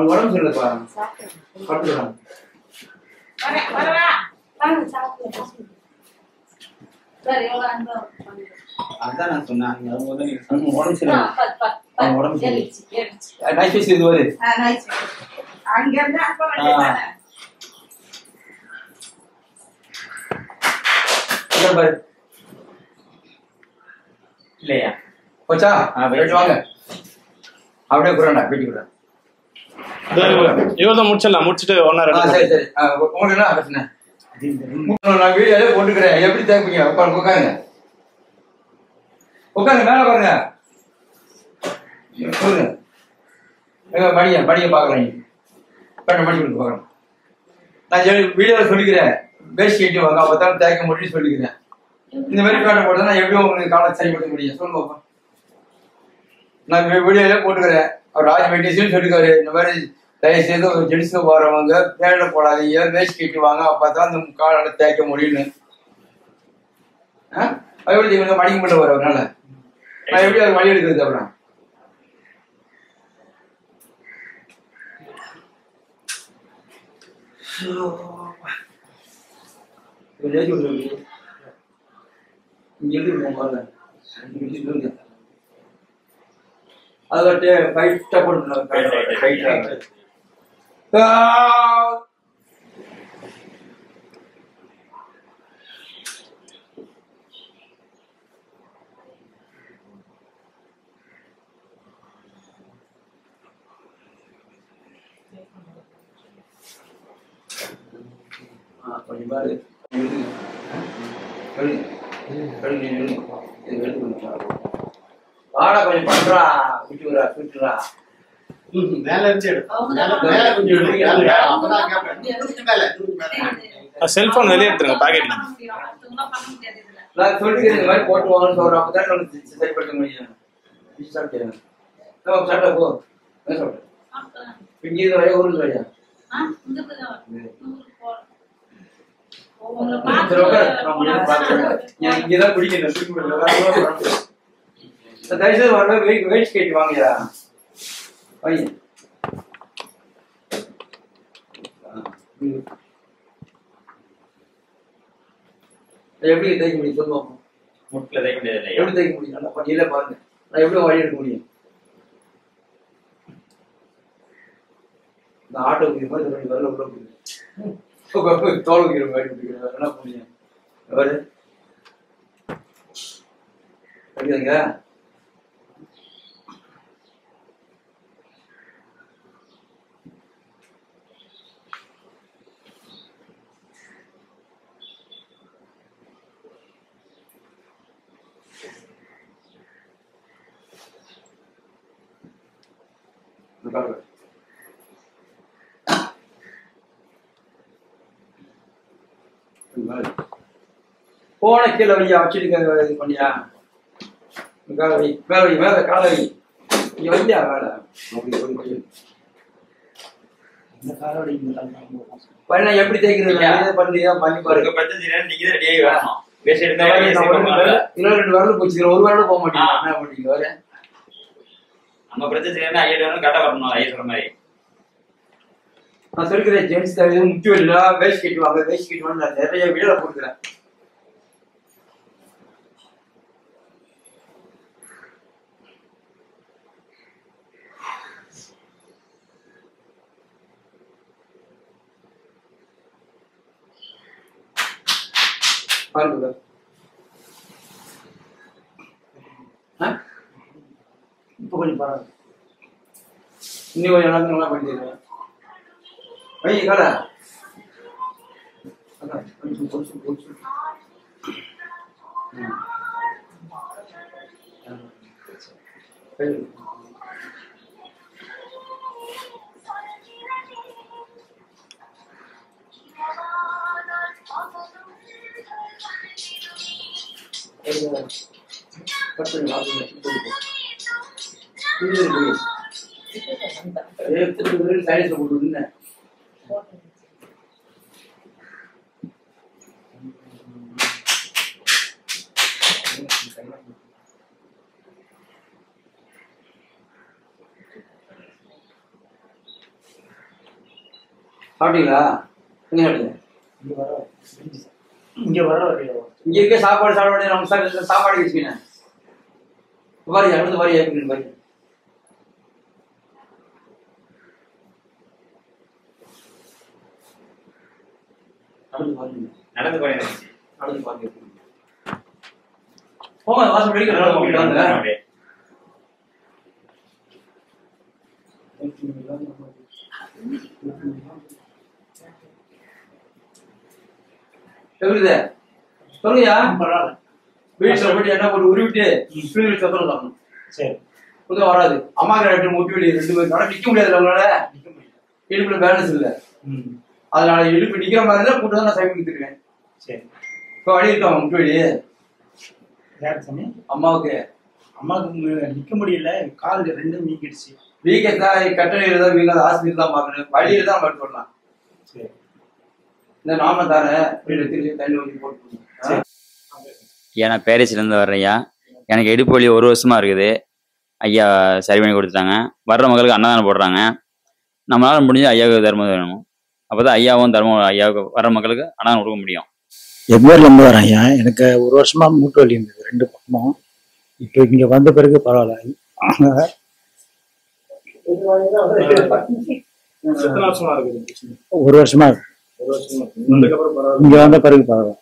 A: உடம்பு சொல்லுப்பா. அதான் நான் சொன்னேன். உடம்பு சொல்லுங்க. உடம்பு நைஸ் இது வருது. இல்லையா போச்சா? வாங்க அப்படியே குறாண்டா வீட்டு கூட
D: இவ்வளவு முடிச்சிட்டு ஒன்னா.
A: சரி சரி. உங்களுக்கு என்ன பிரச்சனை? நான் வீடியோல போட்டுக்கிறேன். எப்படி தேவைப்பீங்க? உட்காருங்க உட்காருங்க மேல பாருங்க. சொல்லுங்க. மடிய பாக்கலாம். மடி கொடுத்து பாக்கலாம். நான் வீடியோல சொல்லிக்கிறேன். பேசி கேட்டு வாங்க. அப்பதான் தேய்க்க முடியும் சொல்லிக்கிறேன். இந்த மாதிரி பேட்டை போட்டு நான் எப்படியும் உங்களுக்கு காலம் சரிப்படுத்த முடியும். சொல்லுங்க பாப்பா. நான் வீடியோல போட்டுக்கிறேன். அவர் ராஜ் மெடிசன் சொல்லிக்காரு. இந்த மாதிரி தயவு செய்து ஒரு ஜென்ஸு போறவங்க பேட போடாதீங்க, வேஸ்ட் கேட்டு வாங்க. அப்பதான் அந்த காலை தேய்க்க முடியும்னு. எப்படி இவங்க மடிக்க மட்டும் வரவனால நான் எப்படி அது வழி எடுக்கிறது? அப்புறம் அதே ஃபைட்டா போட்டு கொஞ்சம் பாரு. வாடா கொஞ்சம் பண்றா. விட்டுறா
D: செல்போன் வெளியே எடுத்துருங்க பாக்கெட்.
A: நான் சொல்லிக்கிறேன் இந்த மாதிரி போட்டு வாங்கன்னு சொல்றேன். அப்பதான் நமக்கு சரிப்படுத்த முடியும். சாப்பிட்டா போ. என்ன சொல்றேன்? இங்க இது வரையா ஊருக்கு வரையா? இங்கதான் குடிக்கணும். தயவுசெய்து வர வெயிட் கேட்டு வாங்கயா. எப்படி தைக்க முடியும் சொல்லுவோம்? முட்டில தைக்க முடியாது. எப்படி தைக்க முடியும்? நல்லா பண்ணியில பாருங்க. நான் எப்படி வழி எடுக்க முடியும்? இந்த ஆட்டோ மாதிரி வரல உள்ள போகுது. தோல் வைக்கிற மாதிரி என்ன முடியும்? எவரு படிக்கிறீங்க? போன கீழே வையா வச்சிருக்காங்க. இது பண்ணியா மேல வை, மேல வை, மேல கால வை. இங்க வையா மேல பண்ண எப்படி தேய்க்கிறது? பண்ணி பாருங்க. நீங்க ரெடியாகி வரணும். இன்னும் 2 வரல போச்சு, ஒரு வரல போக மாட்டீங்க, என்ன பண்ணீங்க வர
I: நம்ம பிரச்சனை ஐயா கரெக்டா வரணும். ஐயா சொல்ற மாதிரி
A: நான் சொல்லிக்கிறேன். ஜென்ஸ் தேவை முக்கியம் இல்ல, வேஸ்ட் கட்டி வாங்க, வேஸ்ட் கட்டி வாங்க, நான் நிறைய வீடியோல போட்டுக்கிறேன். பாருங்க இப்போ கொஞ்சம் பரவாயில்ல, இன்னும் கொஞ்சம் நல்லா பண்ணிடுறேன். வை கால சாப்பிட்டீங்களா? இங்க இருக்க சாப்பாடு சாப்பிட நம்ம சாப்பாடு வச்சுக்கீங்க பாரு, அடுத்த மாதிரி ஏற்கனவே பாரு.
I: நடந்து போறேன்.
A: அடுத்து பாருங்க போங்க, வாசல் படிக்க சொல்லுங்க வீட்டுல போயிட்டு என்ன போட்டு உருவிட்டு சத்தம் சாப்பிடணும். சரி புதுவா வராது. அம்மா கிட்ட முட்டி வெளியே 2 பேரும் நிக்க முடியாது, அவங்களால இடுப்புல பேலன்ஸ் இல்ல, அதனால இடுப்பு நிக்கிற மாதிரி தான் கூட்டு தான் நான் சைக்கிள் கொடுத்துருக்கேன். சரி இப்போ வழி இருக்காங்க முட்டு வெளியே அம்மாவுக்கு
J: நிக்க முடியல, கால் 2 வீங்கிடுச்சு.
A: வீக்கத்தா கட்டளையில தான் வீங்காத, ஆஸ்பத்திரி தான் பார்க்கணும், வழியில தான் மட்டும் பண்ணலாம். சரி இந்த நாம தார தண்ணி ஊற்றி போட்டு.
K: நான் பேரிஸ்லேருந்து வர்றேன்யா. எனக்கு இடுப்பு வலி 1 வருஷமா இருக்குது. ஐயா சரி பண்ணி கொடுத்துட்டாங்க. வர்ற மக்களுக்கு அன்னதானம் போடுறாங்க. நம்மளால முடிஞ்சு ஐயாவுக்கு தர்மம் வேணும். அப்போதான் ஐயாவும் ஐயாவுக்கு வர்ற மக்களுக்கு அன்னதானம் கொடுக்க முடியும்.
J: எவ்வளோலேருந்து வரேன் ஐயா. எனக்கு 1 வருஷமா மூட்டு வலி இருந்தது 2 பக்கமும். இப்போ இங்க வந்த பிறகு பரவாயில்ல. 1 வருஷமா இருக்கு. இங்க வந்த பிறகு பரவாயில்ல.